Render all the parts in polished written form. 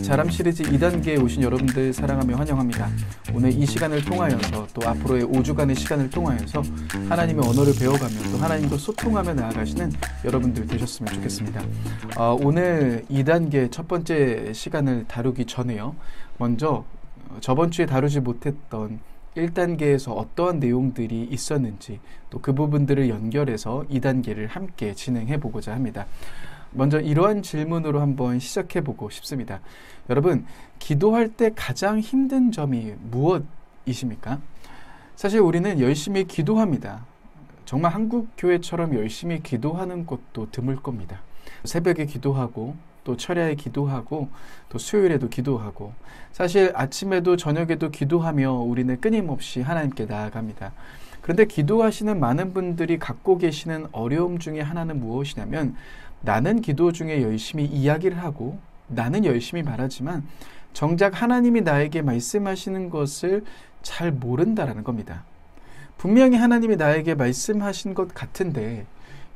자람 시리즈 2단계에 오신 여러분들 사랑하며 환영합니다. 오늘 이 시간을 통하여서 또 앞으로의 5주간의 시간을 통하여서 하나님의 언어를 배워가며 또 하나님과 소통하며 나아가시는 여러분들 되셨으면 좋겠습니다. 오늘 2단계 첫 번째 시간을 다루기 전에요. 먼저 저번 주에 다루지 못했던 1단계에서 어떠한 내용들이 있었는지 또 그 부분들을 연결해서 2단계를 함께 진행해 보고자 합니다. 먼저 이러한 질문으로 한번 시작해 보고 싶습니다. 여러분, 기도할 때 가장 힘든 점이 무엇이십니까? 사실 우리는 열심히 기도합니다. 정말 한국 교회처럼 열심히 기도하는 곳도 드물 겁니다. 새벽에 기도하고 또 철야에 기도하고 또 수요일에도 기도하고 사실 아침에도 저녁에도 기도하며 우리는 끊임없이 하나님께 나아갑니다. 그런데 기도하시는 많은 분들이 갖고 계시는 어려움 중에 하나는 무엇이냐면 나는 기도 중에 열심히 이야기를 하고 나는 열심히 말하지만 정작 하나님이 나에게 말씀하시는 것을 잘 모른다라는 겁니다. 분명히 하나님이 나에게 말씀하신 것 같은데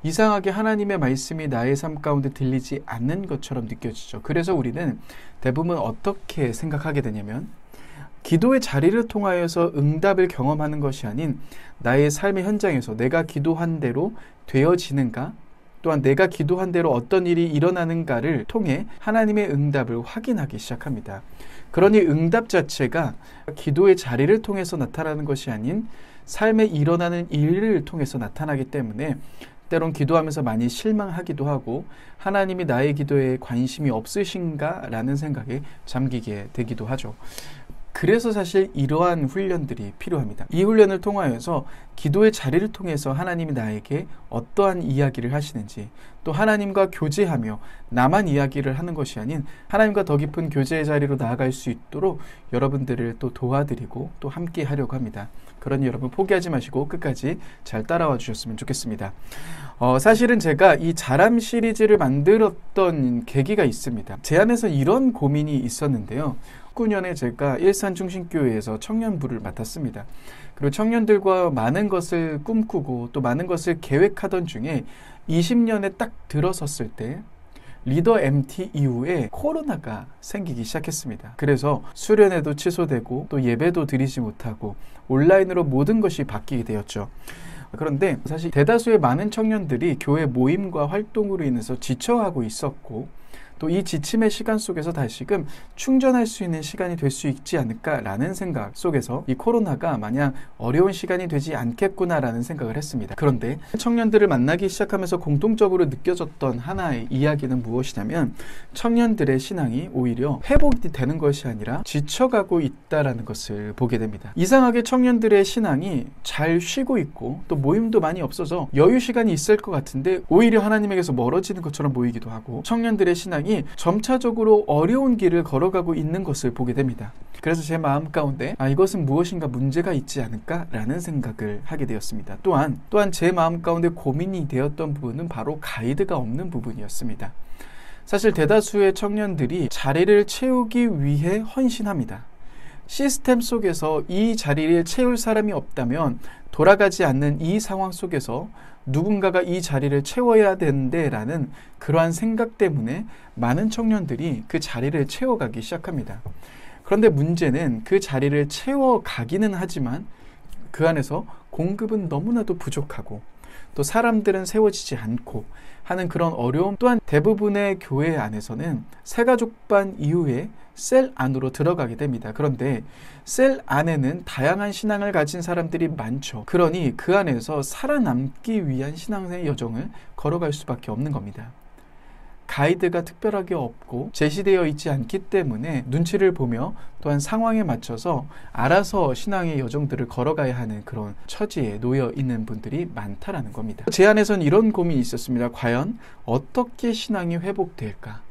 이상하게 하나님의 말씀이 나의 삶 가운데 들리지 않는 것처럼 느껴지죠. 그래서 우리는 대부분 어떻게 생각하게 되냐면 기도의 자리를 통하여서 응답을 경험하는 것이 아닌 나의 삶의 현장에서 내가 기도한 대로 되어지는가 또한 내가 기도한 대로 어떤 일이 일어나는가를 통해 하나님의 응답을 확인하기 시작합니다. 그러니 응답 자체가 기도의 자리를 통해서 나타나는 것이 아닌 삶에 일어나는 일을 통해서 나타나기 때문에 때론 기도하면서 많이 실망하기도 하고 하나님이 나의 기도에 관심이 없으신가라는 생각에 잠기게 되기도 하죠. 그래서 사실 이러한 훈련들이 필요합니다. 이 훈련을 통하여서 기도의 자리를 통해서 하나님이 나에게 어떠한 이야기를 하시는지 또 하나님과 교제하며 나만 이야기를 하는 것이 아닌 하나님과 더 깊은 교제의 자리로 나아갈 수 있도록 여러분들을 또 도와드리고 또 함께 하려고 합니다. 그러니 여러분 포기하지 마시고 끝까지 잘 따라와 주셨으면 좋겠습니다. 사실은 제가 이 자람 시리즈를 만들었던 계기가 있습니다. 제 안에서 이런 고민이 있었는데요. 19년에 제가 일산중심교회에서 청년부를 맡았습니다. 그리고 청년들과 많은 것을 꿈꾸고 또 많은 것을 계획하던 중에 20년에 딱 들어섰을 때 리더 MT 이후에 코로나가 생기기 시작했습니다. 그래서 수련회도 취소되고 또 예배도 드리지 못하고 온라인으로 모든 것이 바뀌게 되었죠. 그런데 사실 대다수의 많은 청년들이 교회 모임과 활동으로 인해서 지쳐하고 있었고 또 이 지침의 시간 속에서 다시금 충전할 수 있는 시간이 될 수 있지 않을까라는 생각 속에서 이 코로나가 마냥 어려운 시간이 되지 않겠구나라는 생각을 했습니다. 그런데 청년들을 만나기 시작하면서 공통적으로 느껴졌던 하나의 이야기는 무엇이냐면 청년들의 신앙이 오히려 회복이 되는 것이 아니라 지쳐가고 있다라는 것을 보게 됩니다. 이상하게 청년들의 신앙이 잘 쉬고 있고 또 모임도 많이 없어서 여유 시간이 있을 것 같은데 오히려 하나님에게서 멀어지는 것처럼 보이기도 하고 청년들의 신앙이 점차적으로 어려운 길을 걸어가고 있는 것을 보게 됩니다. 그래서 제 마음 가운데 이것은 무엇인가 문제가 있지 않을까라는 생각을 하게 되었습니다. 또한 제 마음 가운데 고민이 되었던 부분은 바로 가이드가 없는 부분이었습니다. 사실 대다수의 청년들이 자리를 채우기 위해 헌신합니다. 시스템 속에서 이 자리를 채울 사람이 없다면 돌아가지 않는 이 상황 속에서 누군가가 이 자리를 채워야 되는데 라는 그러한 생각 때문에 많은 청년들이 그 자리를 채워가기 시작합니다. 그런데 문제는 그 자리를 채워가기는 하지만 그 안에서 공급은 너무나도 부족하고 또 사람들은 세워지지 않고 하는 그런 어려움 또한 대부분의 교회 안에서는 새가족반 이후에 셀 안으로 들어가게 됩니다. 그런데 셀 안에는 다양한 신앙을 가진 사람들이 많죠. 그러니 그 안에서 살아남기 위한 신앙의 여정을 걸어갈 수밖에 없는 겁니다. 가이드가 특별하게 없고 제시되어 있지 않기 때문에 눈치를 보며 또한 상황에 맞춰서 알아서 신앙의 여정들을 걸어가야 하는 그런 처지에 놓여 있는 분들이 많다라는 겁니다. 제 안에서는 이런 고민이 있었습니다. 과연 어떻게 신앙이 회복될까?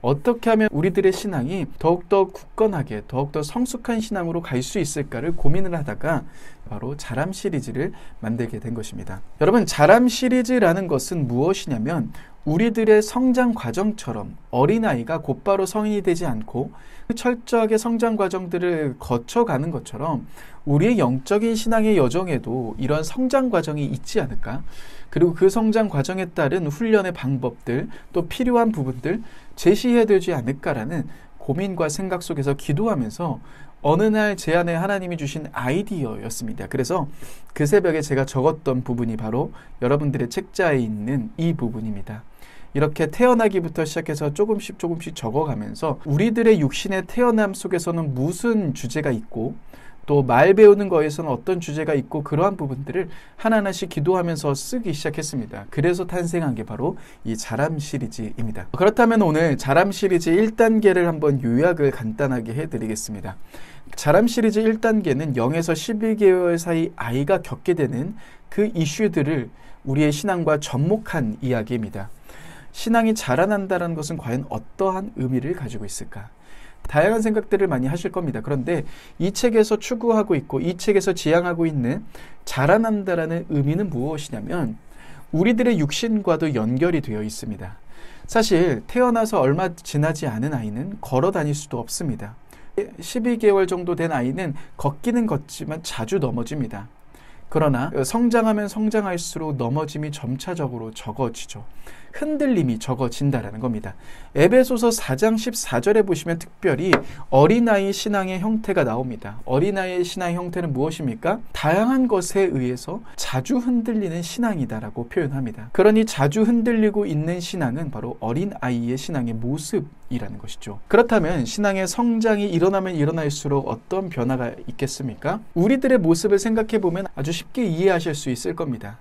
어떻게 하면 우리들의 신앙이 더욱더 굳건하게 더욱더 성숙한 신앙으로 갈 수 있을까를 고민을 하다가 바로 자람 시리즈를 만들게 된 것입니다. 여러분, 자람 시리즈라는 것은 무엇이냐면 우리들의 성장 과정처럼 어린아이가 곧바로 성인이 되지 않고 철저하게 성장 과정들을 거쳐가는 것처럼 우리의 영적인 신앙의 여정에도 이런 성장 과정이 있지 않을까? 그리고 그 성장 과정에 따른 훈련의 방법들, 또 필요한 부분들 제시해야 되지 않을까라는 고민과 생각 속에서 기도하면서 어느 날 제 안에 하나님이 주신 아이디어였습니다. 그래서 그 새벽에 제가 적었던 부분이 바로 여러분들의 책자에 있는 이 부분입니다. 이렇게 태어나기부터 시작해서 조금씩 적어가면서 우리들의 육신의 태어남 속에서는 무슨 주제가 있고 또 말 배우는 거에서는 어떤 주제가 있고 그러한 부분들을 하나하나씩 기도하면서 쓰기 시작했습니다. 그래서 탄생한 게 바로 이 자람 시리즈입니다. 그렇다면 오늘 자람 시리즈 1단계를 한번 요약을 간단하게 해드리겠습니다. 자람 시리즈 1단계는 0에서 12개월 사이 아이가 겪게 되는 그 이슈들을 우리의 신앙과 접목한 이야기입니다. 신앙이 자라난다는 것은 과연 어떠한 의미를 가지고 있을까? 다양한 생각들을 많이 하실 겁니다. 그런데 이 책에서 추구하고 있고 이 책에서 지향하고 있는 자라난다라는 의미는 무엇이냐면 우리들의 육신과도 연결이 되어 있습니다. 사실 태어나서 얼마 지나지 않은 아이는 걸어 다닐 수도 없습니다. 12개월 정도 된 아이는 걷기는 걷지만 자주 넘어집니다. 그러나 성장하면 성장할수록 넘어짐이 점차적으로 적어지죠. 흔들림이 적어진다라는 겁니다. 에베소서 4장 14절에 보시면 특별히 어린아이 신앙의 형태가 나옵니다. 어린아이의 신앙의 형태는 무엇입니까? 다양한 것에 의해서 자주 흔들리는 신앙이다라고 표현합니다. 그러니 자주 흔들리고 있는 신앙은 바로 어린아이의 신앙의 모습이라는 것이죠. 그렇다면 신앙의 성장이 일어나면 일어날수록 어떤 변화가 있겠습니까? 우리들의 모습을 생각해 보면 아주 쉽게 이해하실 수 있을 겁니다.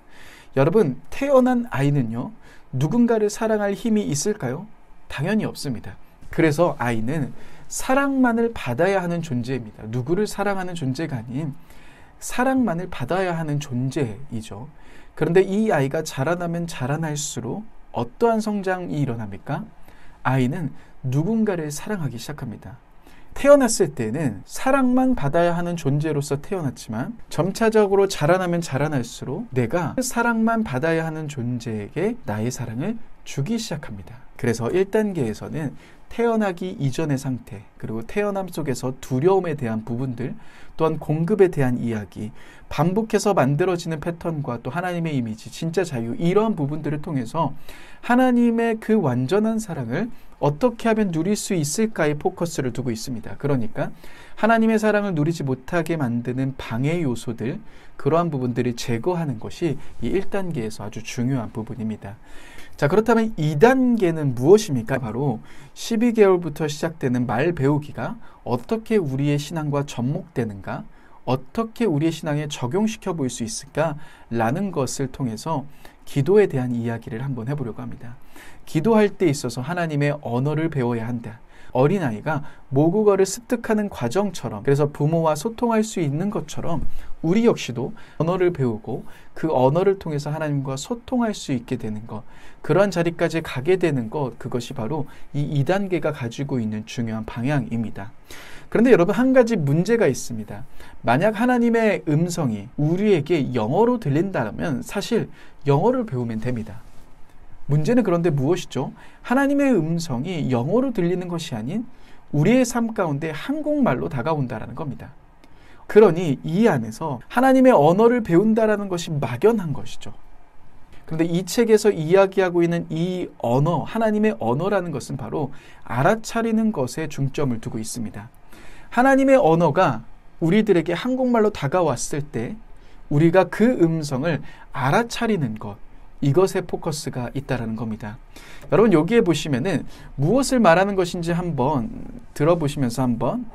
여러분, 태어난 아이는요, 누군가를 사랑할 힘이 있을까요? 당연히 없습니다. 그래서 아이는 사랑만을 받아야 하는 존재입니다. 누구를 사랑하는 존재가 아닌 사랑만을 받아야 하는 존재이죠. 그런데 이 아이가 자라나면 자라날수록 어떠한 성장이 일어납니까? 아이는 누군가를 사랑하기 시작합니다. 태어났을 때는 사랑만 받아야 하는 존재로서 태어났지만 점차적으로 자라나면 자라날수록 내가 사랑만 받아야 하는 존재에게 나의 사랑을 주기 시작합니다. 그래서 1단계에서는 태어나기 이전의 상태, 그리고 태어남 속에서 두려움에 대한 부분들, 또한 공급에 대한 이야기, 반복해서 만들어지는 패턴과 또 하나님의 이미지, 진짜 자유, 이러한 부분들을 통해서 하나님의 그 완전한 사랑을 어떻게 하면 누릴 수 있을까에 포커스를 두고 있습니다. 그러니까 하나님의 사랑을 누리지 못하게 만드는 방해 요소들, 그러한 부분들을 제거하는 것이 이 1단계에서 아주 중요한 부분입니다. 자, 그렇다면 2단계는 무엇입니까? 바로 12개월부터 시작되는 말 배우기가 어떻게 우리의 신앙과 접목되는가, 어떻게 우리의 신앙에 적용시켜 볼 수 있을까? 라는 것을 통해서 기도에 대한 이야기를 한번 해보려고 합니다. 기도할 때 있어서 하나님의 언어를 배워야 한다. 어린아이가 모국어를 습득하는 과정처럼, 그래서 부모와 소통할 수 있는 것처럼 우리 역시도 언어를 배우고 그 언어를 통해서 하나님과 소통할 수 있게 되는 것, 그러한 자리까지 가게 되는 것, 그것이 바로 이 2단계가 가지고 있는 중요한 방향입니다. 그런데 여러분, 한 가지 문제가 있습니다. 만약 하나님의 음성이 우리에게 영어로 들린다면 사실 영어를 배우면 됩니다. 문제는 그런데 무엇이죠? 하나님의 음성이 영어로 들리는 것이 아닌 우리의 삶 가운데 한국말로 다가온다라는 겁니다. 그러니 이 안에서 하나님의 언어를 배운다라는 것이 막연한 것이죠. 그런데 이 책에서 이야기하고 있는 이 언어, 하나님의 언어라는 것은 바로 알아차리는 것에 중점을 두고 있습니다. 하나님의 언어가 우리들에게 한국말로 다가왔을 때 우리가 그 음성을 알아차리는 것, 이것에 포커스가 있다라는 겁니다. 여러분, 여기에 보시면은 무엇을 말하는 것인지 한번 들어보시면서 한번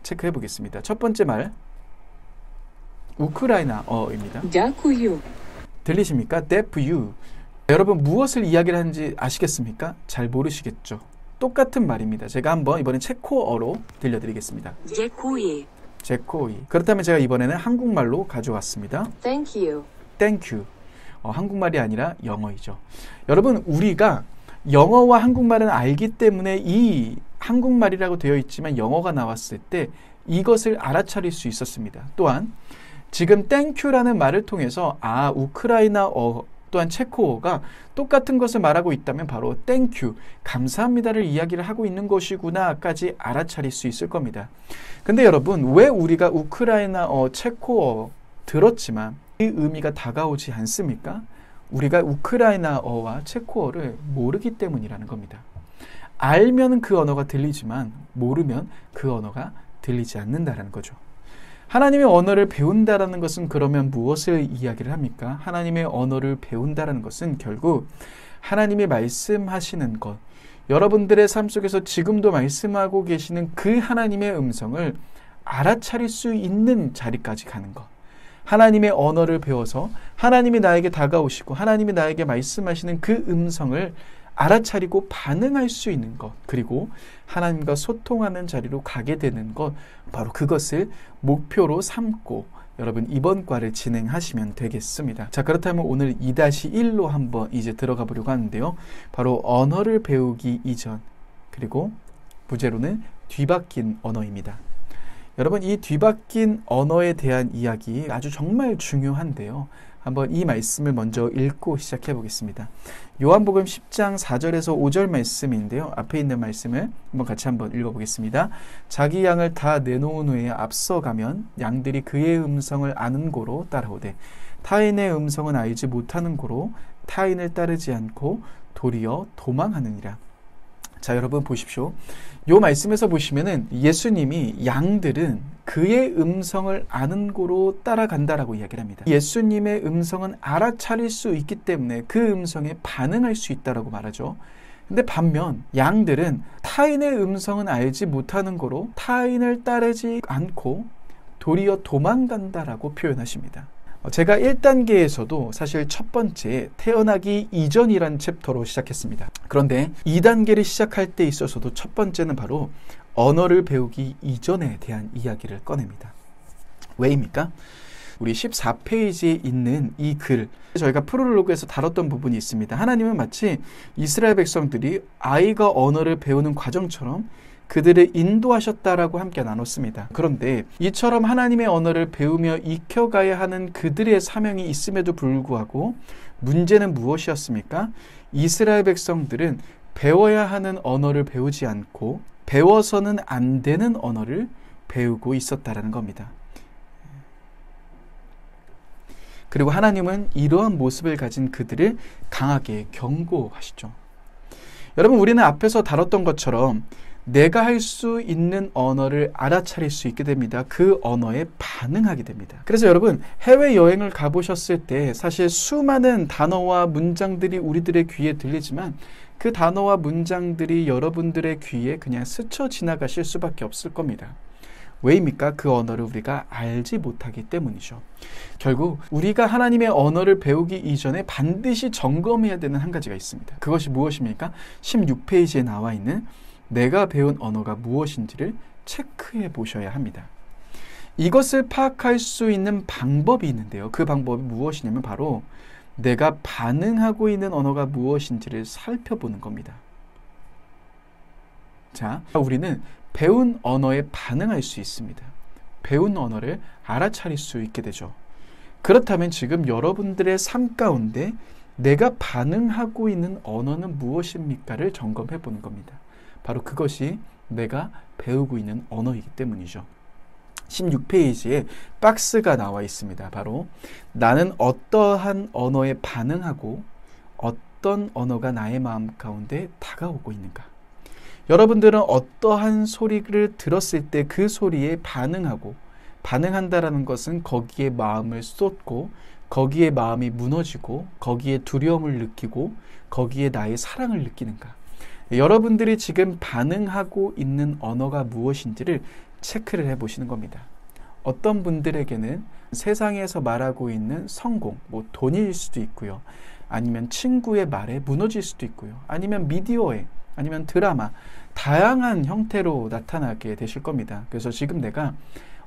체크해 보겠습니다. 첫 번째 말, 우크라이나어입니다. Дякую. 들리십니까? Дякую. 여러분, 무엇을 이야기를 하는지 아시겠습니까? 잘 모르시겠죠? 똑같은 말입니다. 제가 한번 이번엔 체코어로 들려드리겠습니다. Дякую. 체코이. 그렇다면 제가 이번에는 한국말로 가져왔습니다. Thank you. Thank you. 한국말이 아니라 영어이죠. 여러분, 우리가 영어와 한국말은 알기 때문에 이 한국말이라고 되어 있지만 영어가 나왔을 때 이것을 알아차릴 수 있었습니다. 또한 지금 땡큐라는 말을 통해서 우크라이나어 또한 체코어가 똑같은 것을 말하고 있다면 바로 땡큐, 감사합니다를 이야기를 하고 있는 것이구나까지 알아차릴 수 있을 겁니다. 근데 여러분, 왜 우리가 우크라이나어, 체코어 들었지만 이 의미가 다가오지 않습니까? 우리가 우크라이나어와 체코어를 모르기 때문이라는 겁니다. 알면 그 언어가 들리지만 모르면 그 언어가 들리지 않는다라는 거죠. 하나님의 언어를 배운다라는 것은 그러면 무엇을 이야기를 합니까? 하나님의 언어를 배운다라는 것은 결국 하나님이 말씀하시는 것, 여러분들의 삶 속에서 지금도 말씀하고 계시는 그 하나님의 음성을 알아차릴 수 있는 자리까지 가는 것. 하나님의 언어를 배워서 하나님이 나에게 다가오시고 하나님이 나에게 말씀하시는 그 음성을 알아차리고 반응할 수 있는 것, 그리고 하나님과 소통하는 자리로 가게 되는 것, 바로 그것을 목표로 삼고 여러분 이번 과를 진행하시면 되겠습니다. 자, 그렇다면 오늘 2-1로 한번 이제 들어가 보려고 하는데요. 바로 언어를 배우기 이전, 그리고 부제로는 뒤바뀐 언어입니다. 여러분, 이 뒤바뀐 언어에 대한 이야기 아주 정말 중요한데요. 한번 이 말씀을 먼저 읽고 시작해 보겠습니다. 요한복음 10장 4절에서 5절 말씀인데요. 앞에 있는 말씀을 한번 읽어보겠습니다. 자기 양을 다 내놓은 후에 앞서가면 양들이 그의 음성을 아는 고로 따라오되 타인의 음성은 알지 못하는 고로 타인을 따르지 않고 도리어 도망하느니라. 자, 여러분 보십시오. 요 말씀에서 보시면은 예수님이 양들은 그의 음성을 아는 고로 따라간다라고 이야기를 합니다. 예수님의 음성은 알아차릴 수 있기 때문에 그 음성에 반응할 수 있다라고 말하죠. 근데 반면 양들은 타인의 음성은 알지 못하는 고로 타인을 따르지 않고 도리어 도망간다라고 표현하십니다. 제가 1단계에서도 사실 첫 번째 태어나기 이전이란 챕터로 시작했습니다. 그런데 2단계를 시작할 때 있어서도 첫 번째는 바로 언어를 배우기 이전에 대한 이야기를 꺼냅니다. 왜입니까? 우리 14페이지에 있는 이 글, 저희가 프롤로그에서 다뤘던 부분이 있습니다. 하나님은 마치 이스라엘 백성들이 아이가 언어를 배우는 과정처럼 그들을 인도하셨다라고 함께 나눴습니다. 그런데 이처럼 하나님의 언어를 배우며 익혀가야 하는 그들의 사명이 있음에도 불구하고 문제는 무엇이었습니까? 이스라엘 백성들은 배워야 하는 언어를 배우지 않고 배워서는 안 되는 언어를 배우고 있었다라는 겁니다. 그리고 하나님은 이러한 모습을 가진 그들을 강하게 경고하시죠. 여러분, 우리는 앞에서 다뤘던 것처럼 내가 할 수 있는 언어를 알아차릴 수 있게 됩니다. 그 언어에 반응하게 됩니다. 그래서 여러분, 해외여행을 가보셨을 때 사실 수많은 단어와 문장들이 우리들의 귀에 들리지만 그 단어와 문장들이 여러분들의 귀에 그냥 스쳐 지나가실 수밖에 없을 겁니다. 왜입니까? 그 언어를 우리가 알지 못하기 때문이죠. 결국 우리가 하나님의 언어를 배우기 이전에 반드시 점검해야 되는 한 가지가 있습니다. 그것이 무엇입니까? 16페이지에 나와 있는 내가 배운 언어가 무엇인지를 체크해 보셔야 합니다. 이것을 파악할 수 있는 방법이 있는데요. 그 방법이 무엇이냐면 바로 내가 반응하고 있는 언어가 무엇인지를 살펴보는 겁니다. 자, 우리는 배운 언어에 반응할 수 있습니다. 배운 언어를 알아차릴 수 있게 되죠. 그렇다면 지금 여러분들의 삶 가운데 내가 반응하고 있는 언어는 무엇입니까를 점검해 보는 겁니다. 바로 그것이 내가 배우고 있는 언어이기 때문이죠. 16페이지에 박스가 나와 있습니다. 바로 나는 어떠한 언어에 반응하고 어떤 언어가 나의 마음 가운데 다가오고 있는가. 여러분들은 어떠한 소리를 들었을 때 그 소리에 반응하고 반응한다라는 것은 거기에 마음을 쏟고 거기에 마음이 무너지고 거기에 두려움을 느끼고 거기에 나의 사랑을 느끼는가. 여러분들이 지금 반응하고 있는 언어가 무엇인지를 체크를 해보시는 겁니다. 어떤 분들에게는 세상에서 말하고 있는 성공, 돈일 수도 있고요. 아니면 친구의 말에 무너질 수도 있고요. 아니면 미디어에, 아니면 드라마, 다양한 형태로 나타나게 되실 겁니다. 그래서 지금 내가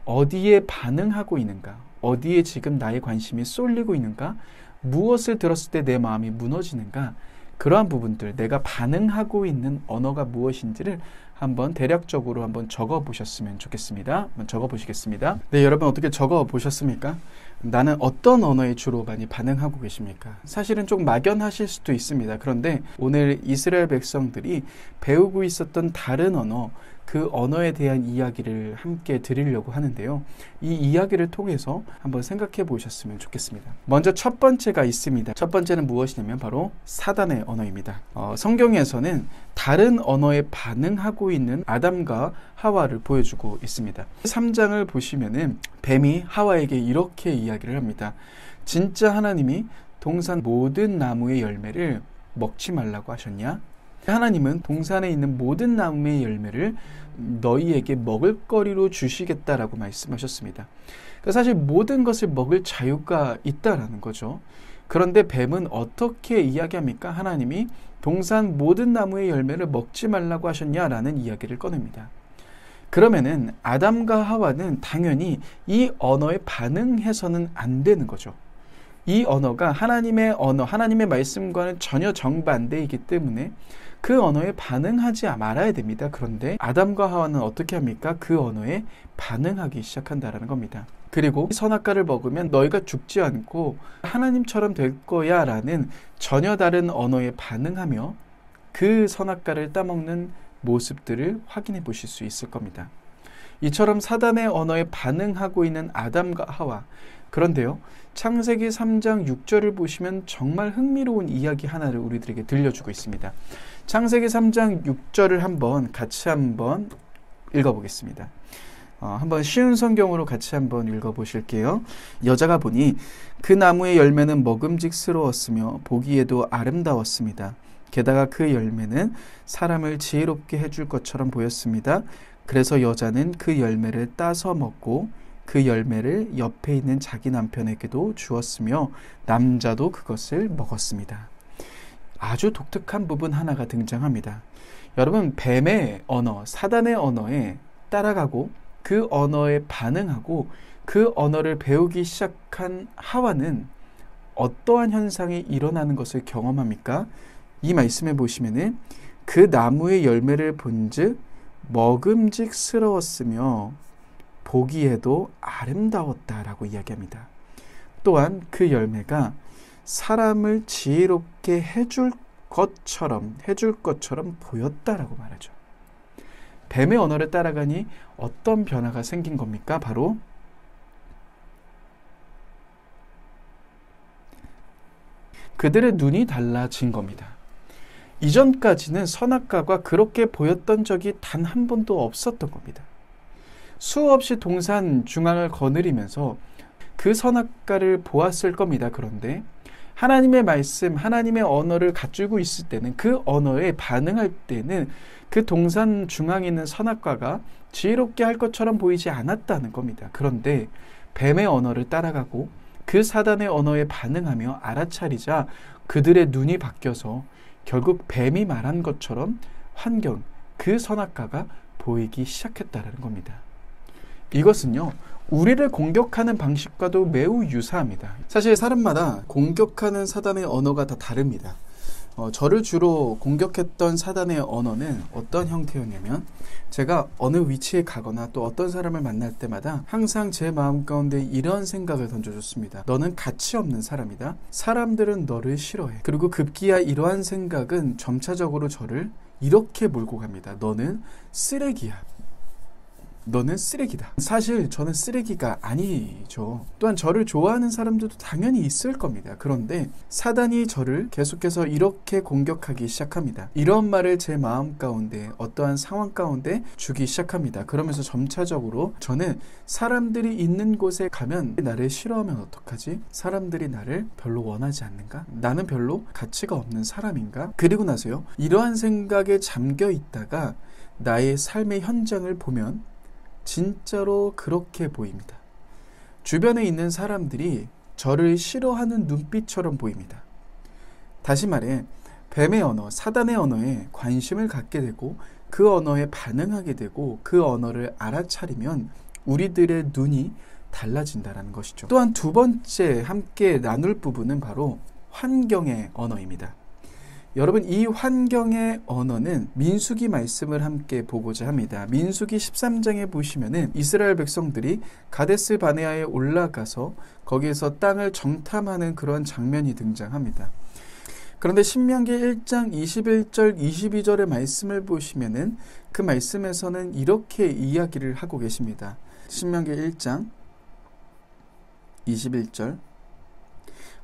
어디에 반응하고 있는가, 어디에 지금 나의 관심이 쏠리고 있는가, 무엇을 들었을 때 내 마음이 무너지는가, 그러한 부분들, 내가 반응하고 있는 언어가 무엇인지를 한번 대략적으로 한번 적어 보셨으면 좋겠습니다. 한번 적어 보시겠습니다. 네, 여러분 어떻게 적어 보셨습니까? 나는 어떤 언어에 주로 많이 반응하고 계십니까? 사실은 좀 막연하실 수도 있습니다. 그런데 오늘 이스라엘 백성들이 배우고 있었던 다른 언어, 그 언어에 대한 이야기를 함께 드리려고 하는데요. 이 이야기를 통해서 한번 생각해 보셨으면 좋겠습니다. 먼저 첫 번째가 있습니다. 첫 번째는 무엇이냐면 바로 사단의 언어입니다. 성경에서는 다른 언어에 반응하고 있는 아담과 하와를 보여주고 있습니다. 3장을 보시면은 뱀이 하와에게 이렇게 이야기를 합니다. 진짜 하나님이 동산 모든 나무의 열매를 먹지 말라고 하셨냐? 하나님은 동산에 있는 모든 나무의 열매를 너희에게 먹을거리로 주시겠다라고 말씀하셨습니다. 그러니까 사실 모든 것을 먹을 자유가 있다라는 거죠. 그런데 뱀은 어떻게 이야기합니까? 하나님이 동산 모든 나무의 열매를 먹지 말라고 하셨냐라는 이야기를 꺼냅니다. 그러면은 아담과 하와는 당연히 이 언어에 반응해서는 안 되는 거죠. 이 언어가 하나님의 언어, 하나님의 말씀과는 전혀 정반대이기 때문에 그 언어에 반응하지 말아야 됩니다. 그런데 아담과 하와는 어떻게 합니까? 그 언어에 반응하기 시작한다는 겁니다. 그리고 선악과를 먹으면 너희가 죽지 않고 하나님처럼 될 거야 라는 전혀 다른 언어에 반응하며 그 선악과를 따먹는 모습들을 확인해 보실 수 있을 겁니다. 이처럼 사단의 언어에 반응하고 있는 아담과 하와. 그런데요, 창세기 3장 6절을 보시면 정말 흥미로운 이야기 하나를 우리들에게 들려주고 있습니다. 창세기 3장 6절을 같이 한번 읽어보겠습니다. 한번 쉬운 성경으로 같이 한번 읽어보실게요. 여자가 보니 그 나무의 열매는 먹음직스러웠으며 보기에도 아름다웠습니다. 게다가 그 열매는 사람을 지혜롭게 해줄 것처럼 보였습니다. 그래서 여자는 그 열매를 따서 먹고 그 열매를 옆에 있는 자기 남편에게도 주었으며 남자도 그것을 먹었습니다. 아주 독특한 부분 하나가 등장합니다. 여러분, 뱀의 언어, 사단의 언어에 따라가고 그 언어에 반응하고 그 언어를 배우기 시작한 하와는 어떠한 현상이 일어나는 것을 경험합니까? 이 말씀에 보시면은 그 나무의 열매를 본즉 먹음직스러웠으며 보기에도 아름다웠다라고 이야기합니다. 또한 그 열매가 사람을 지혜롭게 해줄 것처럼 보였다라고 말하죠. 뱀의 언어를 따라가니 어떤 변화가 생긴 겁니까? 바로 그들의 눈이 달라진 겁니다. 이전까지는 선악과가 그렇게 보였던 적이 단 한 번도 없었던 겁니다. 수없이 동산 중앙을 거느리면서 그 선악과를 보았을 겁니다. 그런데 하나님의 말씀, 하나님의 언어를 가지고 있을 때는 그 언어에 반응할 때는 그 동산 중앙에 있는 선악과가 지혜롭게 할 것처럼 보이지 않았다는 겁니다. 그런데 뱀의 언어를 따라가고 그 사단의 언어에 반응하며 알아차리자 그들의 눈이 바뀌어서 결국 뱀이 말한 것처럼 환경, 그 선악과가 보이기 시작했다는 겁니다. 이것은요, 우리를 공격하는 방식과도 매우 유사합니다. 사실 사람마다 공격하는 사단의 언어가 다 다릅니다. 저를 주로 공격했던 사단의 언어는 어떤 형태였냐면, 제가 어느 위치에 가거나 또 어떤 사람을 만날 때마다 항상 제 마음 가운데 이런 생각을 던져줬습니다. 너는 가치 없는 사람이다. 사람들은 너를 싫어해. 그리고 급기야 이러한 생각은 점차적으로 저를 이렇게 몰고 갑니다. 너는 쓰레기야. 너는 쓰레기다. 사실 저는 쓰레기가 아니죠. 또한 저를 좋아하는 사람들도 당연히 있을 겁니다. 그런데 사단이 저를 계속해서 이렇게 공격하기 시작합니다. 이런 말을 제 마음 가운데 어떠한 상황 가운데 주기 시작합니다. 그러면서 점차적으로 저는 사람들이 있는 곳에 가면 나를 싫어하면 어떡하지? 사람들이 나를 별로 원하지 않는가? 나는 별로 가치가 없는 사람인가? 그리고 나서요, 이러한 생각에 잠겨 있다가 나의 삶의 현장을 보면 진짜로 그렇게 보입니다. 주변에 있는 사람들이 저를 싫어하는 눈빛처럼 보입니다. 다시 말해, 뱀의 언어, 사단의 언어에 관심을 갖게 되고 그 언어에 반응하게 되고 그 언어를 알아차리면 우리들의 눈이 달라진다는 것이죠. 또한 두 번째 함께 나눌 부분은 바로 환경의 언어입니다. 여러분, 이 환경의 언어는 민수기 말씀을 함께 보고자 합니다. 민수기 13장에 보시면은 이스라엘 백성들이 가데스 바네아에 올라가서 거기에서 땅을 정탐하는 그런 장면이 등장합니다. 그런데 신명기 1장 21절 22절의 말씀을 보시면은 그 말씀에서는 이렇게 이야기를 하고 계십니다. 신명기 1장 21절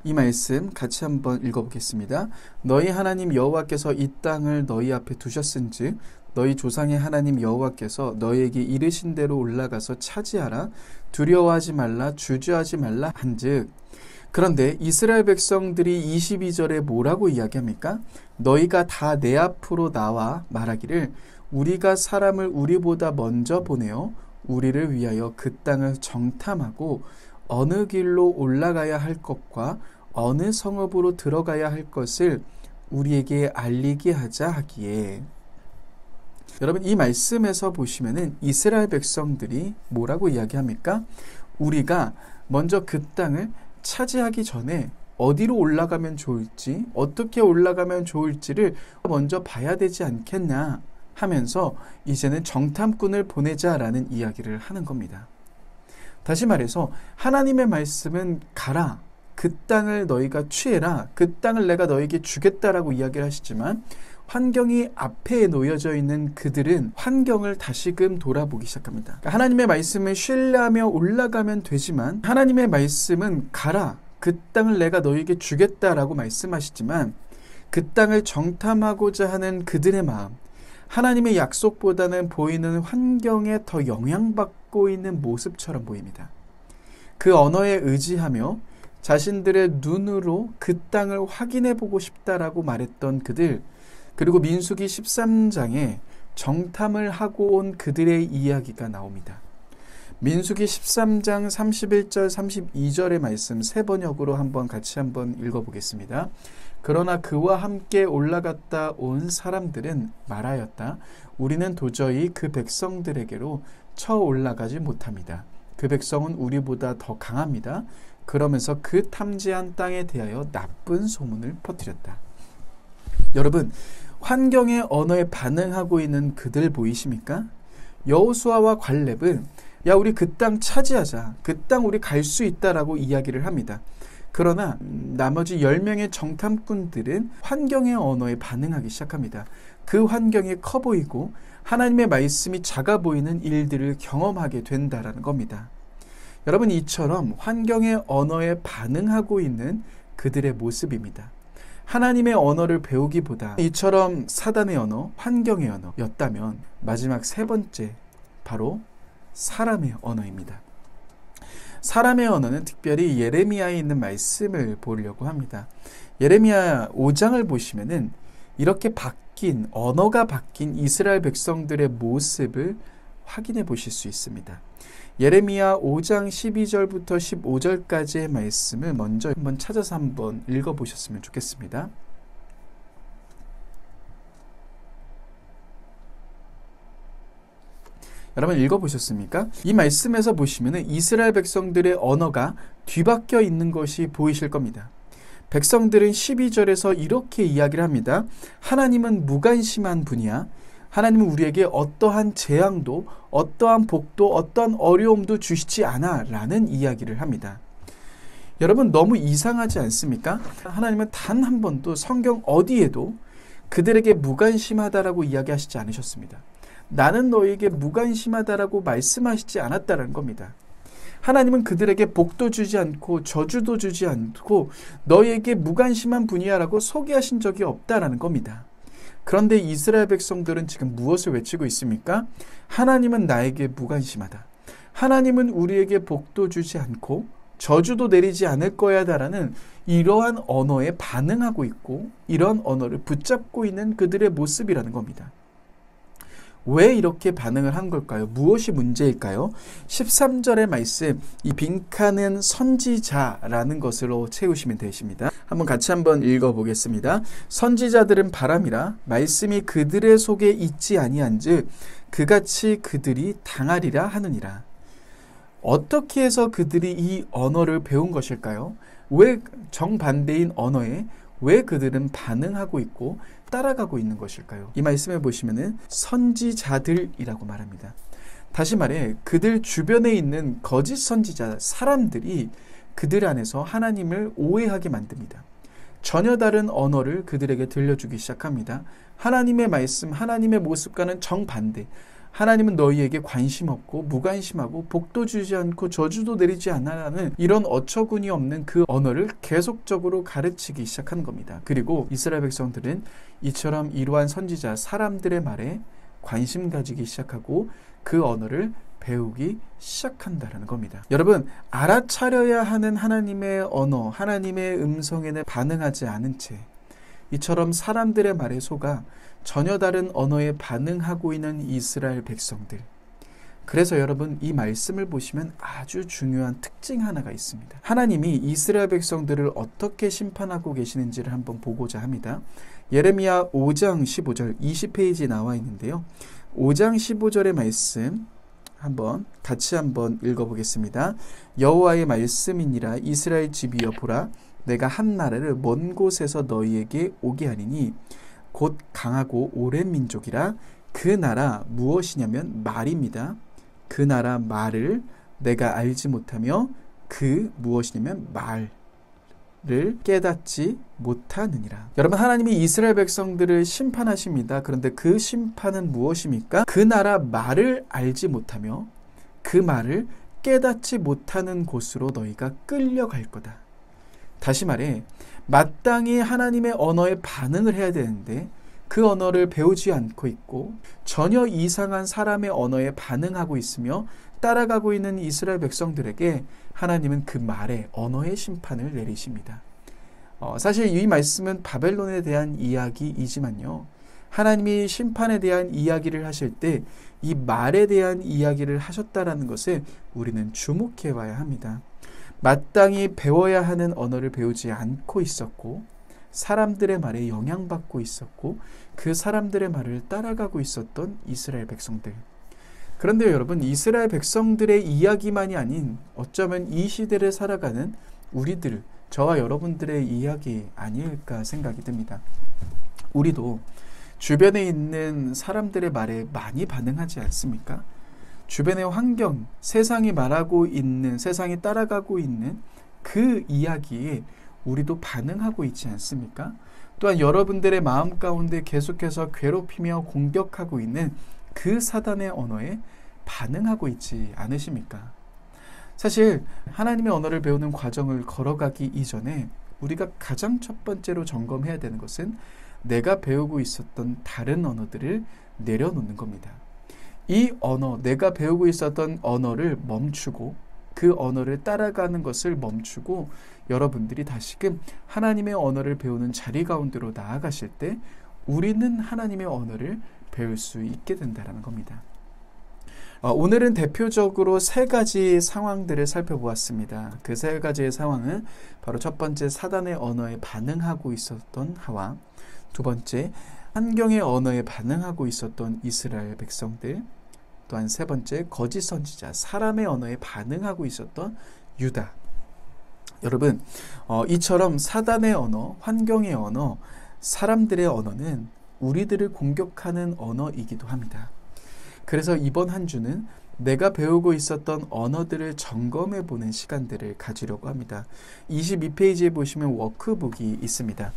이 말씀 같이 한번 읽어보겠습니다. 너희 하나님 여호와께서 이 땅을 너희 앞에 두셨은즉 너희 조상의 하나님 여호와께서 너희에게 이르신 대로 올라가서 차지하라. 두려워하지 말라. 주저하지 말라 한즉. 그런데 이스라엘 백성들이 22절에 뭐라고 이야기합니까? 너희가 다 내 앞으로 나와 말하기를 우리가 사람을 우리보다 먼저 보내어 우리를 위하여 그 땅을 정탐하고 어느 길로 올라가야 할 것과 어느 성읍으로 들어가야 할 것을 우리에게 알리게 하자 하기에. 여러분, 이 말씀에서 보시면은 이스라엘 백성들이 뭐라고 이야기합니까? 우리가 먼저 그 땅을 차지하기 전에 어디로 올라가면 좋을지, 어떻게 올라가면 좋을지를 먼저 봐야 되지 않겠냐 하면서 이제는 정탐꾼을 보내자라는 이야기를 하는 겁니다. 다시 말해서 하나님의 말씀은 가라, 그 땅을 너희가 취해라, 그 땅을 내가 너희에게 주겠다라고 이야기를 하시지만 환경이 앞에 놓여져 있는 그들은 환경을 다시금 돌아보기 시작합니다. 하나님의 말씀을 신뢰하며 올라가면 되지만 하나님의 말씀은 가라, 그 땅을 내가 너희에게 주겠다라고 말씀하시지만 그 땅을 정탐하고자 하는 그들의 마음, 하나님의 약속보다는 보이는 환경에 더 영향받고 있는 모습처럼 보입니다. 그 언어에 의지하며 자신들의 눈으로 그 땅을 확인해 보고 싶다라고 말했던 그들, 그리고 민수기 13장에 정탐을 하고 온 그들의 이야기가 나옵니다. 민수기 13장 31절 32절의 말씀 세 번역으로 같이 한번 읽어보겠습니다. 그러나 그와 함께 올라갔다 온 사람들은 말하였다. 우리는 도저히 그 백성들에게로 쳐 올라가지 못합니다. 그 백성은 우리보다 더 강합니다. 그러면서 그 탐지한 땅에 대하여 나쁜 소문을 퍼뜨렸다. 여러분, 환경의 언어에 반응하고 있는 그들 보이십니까? 여호수아와 갈렙은 야, 우리 그 땅 차지하자, 그 땅 우리 갈 수 있다라고 이야기를 합니다. 그러나 나머지 10명의 정탐꾼들은 환경의 언어에 반응하기 시작합니다. 그 환경이 커 보이고 하나님의 말씀이 작아 보이는 일들을 경험하게 된다라는 겁니다. 여러분, 이처럼 환경의 언어에 반응하고 있는 그들의 모습입니다. 하나님의 언어를 배우기보다 이처럼 사단의 언어, 환경의 언어였다면 마지막 세 번째, 바로 사람의 언어입니다. 사람의 언어는 특별히 예레미야에 있는 말씀을 보려고 합니다. 예레미야 5장을 보시면은 이렇게 언어가 바뀐 이스라엘 백성들의 모습을 확인해 보실 수 있습니다. 예레미야 5장 12절부터 15절까지의 말씀을 먼저 한번 찾아서 한번 읽어보셨으면 좋겠습니다. 여러분, 읽어보셨습니까? 이 말씀에서 보시면 이스라엘 백성들의 언어가 뒤바뀌어 있는 것이 보이실 겁니다. 백성들은 12절에서 이렇게 이야기를 합니다. 하나님은 무관심한 분이야. 하나님은 우리에게 어떠한 재앙도, 어떠한 복도, 어떠한 어려움도 주시지 않아 라는 이야기를 합니다. 여러분, 너무 이상하지 않습니까? 하나님은 단 한 번도 성경 어디에도 그들에게 무관심하다라고 이야기하시지 않으셨습니다. 나는 너에게 무관심하다라고 말씀하시지 않았다는 겁니다. 하나님은 그들에게 복도 주지 않고 저주도 주지 않고 너에게 무관심한 분이야라고 소개하신 적이 없다라는 겁니다. 그런데 이스라엘 백성들은 지금 무엇을 외치고 있습니까? 하나님은 나에게 무관심하다. 하나님은 우리에게 복도 주지 않고 저주도 내리지 않을 거야다라는 이러한 언어에 반응하고 있고 이러한 언어를 붙잡고 있는 그들의 모습이라는 겁니다. 왜 이렇게 반응을 한 걸까요? 무엇이 문제일까요? 13절의 말씀, 이 빈칸은 선지자라는 것으로 채우시면 되십니다. 같이 한번 읽어보겠습니다. 선지자들은 바람이라 말씀이 그들의 속에 있지 아니한즉 그같이 그들이 당하리라 하느니라. 어떻게 해서 그들이 이 언어를 배운 것일까요? 왜 정반대인 언어에 왜 그들은 반응하고 있고 따라가고 있는 것일까요? 이 말씀에 보시면은 선지자들이라고 말합니다. 다시 말해 그들 주변에 있는 거짓 선지자 사람들이 그들 안에서 하나님을 오해하게 만듭니다. 전혀 다른 언어를 그들에게 들려주기 시작합니다. 하나님의 말씀, 하나님의 모습과는 정반대. 하나님은 너희에게 관심 없고 무관심하고 복도 주지 않고 저주도 내리지 않아라는 이런 어처구니 없는 그 언어를 계속적으로 가르치기 시작한 겁니다. 그리고 이스라엘 백성들은 이처럼 이러한 선지자 사람들의 말에 관심 가지기 시작하고 그 언어를 배우기 시작한다는 겁니다. 여러분, 알아차려야 하는 하나님의 언어, 하나님의 음성에는 반응하지 않은 채 이처럼 사람들의 말에 속아 전혀 다른 언어에 반응하고 있는 이스라엘 백성들. 그래서 여러분, 이 말씀을 보시면 아주 중요한 특징 하나가 있습니다. 하나님이 이스라엘 백성들을 어떻게 심판하고 계시는지를 한번 보고자 합니다. 예레미야 5장 15절 20페이지에 나와 있는데요. 5장 15절의 말씀 같이 한번 읽어보겠습니다. 여호와의 말씀이니라. 이스라엘 집이여 보라, 내가 한 나라를 먼 곳에서 너희에게 오게 하리니 곧 강하고 오랜 민족이라. 그 나라 무엇이냐면 말입니다. 그 나라 말을 내가 알지 못하며 그 무엇이냐면 말을 깨닫지 못하느니라. 여러분, 하나님이 이스라엘 백성들을 심판하십니다. 그런데 그 심판은 무엇입니까? 그 나라 말을 알지 못하며 그 말을 깨닫지 못하는 곳으로 너희가 끌려갈 거다. 다시 말해, 마땅히 하나님의 언어에 반응을 해야 되는데 그 언어를 배우지 않고 있고 전혀 이상한 사람의 언어에 반응하고 있으며 따라가고 있는 이스라엘 백성들에게 하나님은 그 말에 언어의 심판을 내리십니다. 사실 이 말씀은 바벨론에 대한 이야기이지만요, 하나님이 심판에 대한 이야기를 하실 때 이 말에 대한 이야기를 하셨다라는 것에 우리는 주목해 봐야 합니다. 마땅히 배워야 하는 언어를 배우지 않고 있었고 사람들의 말에 영향받고 있었고 그 사람들의 말을 따라가고 있었던 이스라엘 백성들. 그런데 여러분, 이스라엘 백성들의 이야기만이 아닌 어쩌면 이 시대를 살아가는 우리들, 저와 여러분들의 이야기 아닐까 생각이 듭니다. 우리도 주변에 있는 사람들의 말에 많이 반응하지 않습니까? 주변의 환경, 세상이 말하고 있는, 세상이 따라가고 있는 그 이야기에 우리도 반응하고 있지 않습니까? 또한 여러분들의 마음 가운데 계속해서 괴롭히며 공격하고 있는 그 사단의 언어에 반응하고 있지 않으십니까? 사실 하나님의 언어를 배우는 과정을 걸어가기 이전에 우리가 가장 첫 번째로 점검해야 되는 것은 내가 배우고 있었던 다른 언어들을 내려놓는 겁니다. 이 언어, 내가 배우고 있었던 언어를 멈추고 그 언어를 따라가는 것을 멈추고 여러분들이 다시금 하나님의 언어를 배우는 자리 가운데로 나아가실 때 우리는 하나님의 언어를 배울 수 있게 된다는 겁니다. 오늘은 대표적으로 세 가지 상황들을 살펴보았습니다. 그 세 가지의 상황은 바로 첫 번째, 사단의 언어에 반응하고 있었던 하와, 두 번째, 환경의 언어에 반응하고 있었던 이스라엘 백성들, 또한 세 번째, 거짓 선지자, 사람의 언어에 반응하고 있었던 유다. 여러분, 이처럼 사단의 언어, 환경의 언어, 사람들의 언어는 우리들을 공격하는 언어이기도 합니다. 그래서 이번 한 주는 내가 배우고 있었던 언어들을 점검해 보는 시간들을 가지려고 합니다. 22페이지에 보시면 워크북이 있습니다.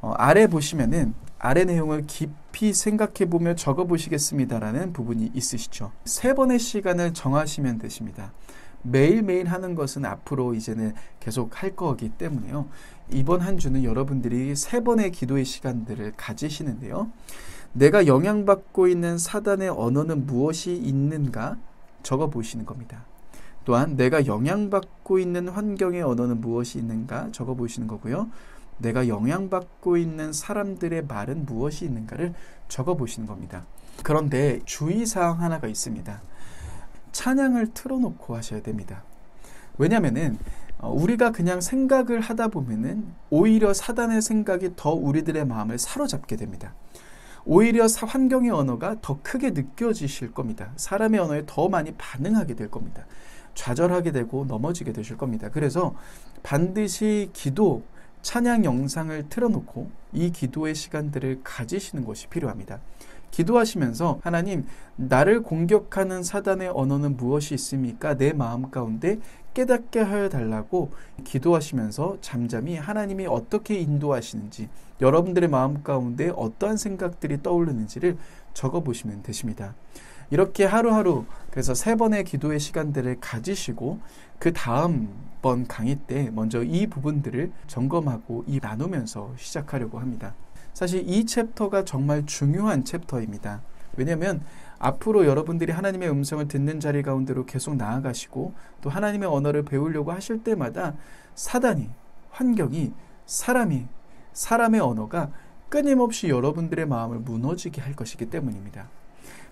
아래 보시면은 아래 내용을 깊이 생각해 보며 적어 보시겠습니다라는 부분이 있으시죠. 3번의 시간을 정하시면 되십니다. 매일매일 하는 것은 앞으로 이제는 계속 할 거기 때문에요. 이번 한 주는 여러분들이 3번의 기도의 시간들을 가지시는데요. 내가 영향받고 있는 사단의 언어는 무엇이 있는가 적어 보시는 겁니다. 또한 내가 영향받고 있는 환경의 언어는 무엇이 있는가 적어 보시는 거고요. 내가 영향받고 있는 사람들의 말은 무엇이 있는가를 적어 보시는 겁니다. 그런데 주의사항 하나가 있습니다. 찬양을 틀어놓고 하셔야 됩니다. 왜냐하면은 우리가 그냥 생각을 하다 보면은 오히려 사단의 생각이 더 우리들의 마음을 사로잡게 됩니다. 오히려 환경의 언어가 더 크게 느껴지실 겁니다. 사람의 언어에 더 많이 반응하게 될 겁니다. 좌절하게 되고 넘어지게 되실 겁니다. 그래서 반드시 기도, 찬양 영상을 틀어놓고 이 기도의 시간들을 가지시는 것이 필요합니다. 기도하시면서 하나님, 나를 공격하는 사단의 언어는 무엇이 있습니까? 내 마음 가운데 깨닫게 하여 달라고 기도하시면서 잠잠히 하나님이 어떻게 인도하시는지, 여러분들의 마음 가운데 어떠한 생각들이 떠오르는지를 적어보시면 되십니다. 이렇게 하루하루, 그래서 3번의 기도의 시간들을 가지시고 그 다음번 강의 때 먼저 이 부분들을 점검하고 나누면서 시작하려고 합니다. 사실 이 챕터가 정말 중요한 챕터입니다. 왜냐하면 앞으로 여러분들이 하나님의 음성을 듣는 자리 가운데로 계속 나아가시고 또 하나님의 언어를 배우려고 하실 때마다 사단이, 환경이, 사람의 언어가 끊임없이 여러분들의 마음을 무너지게 할 것이기 때문입니다.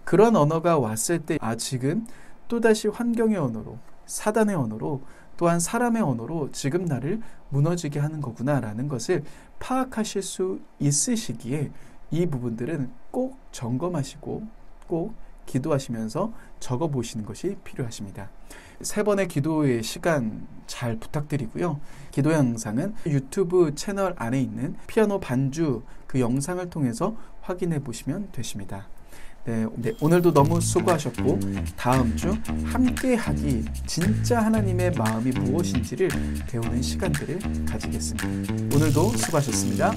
그런 언어가 왔을 때 지금 또다시 환경의 언어로, 사단의 언어로, 또한 사람의 언어로 지금 나를 무너지게 하는 거구나라는 것을 파악하실 수 있으시기에 이 부분들은 꼭 점검하시고 꼭 기도하시면서 적어보시는 것이 필요하십니다. 3번의 기도의 시간 잘 부탁드리고요. 기도 영상은 유튜브 채널 안에 있는 피아노 반주 그 영상을 통해서 확인해 보시면 되십니다. 네, 오늘도 너무 수고하셨고 다음 주 함께하기, 진짜 하나님의 마음이 무엇인지를 배우는 시간들을 가지겠습니다. 오늘도 수고하셨습니다.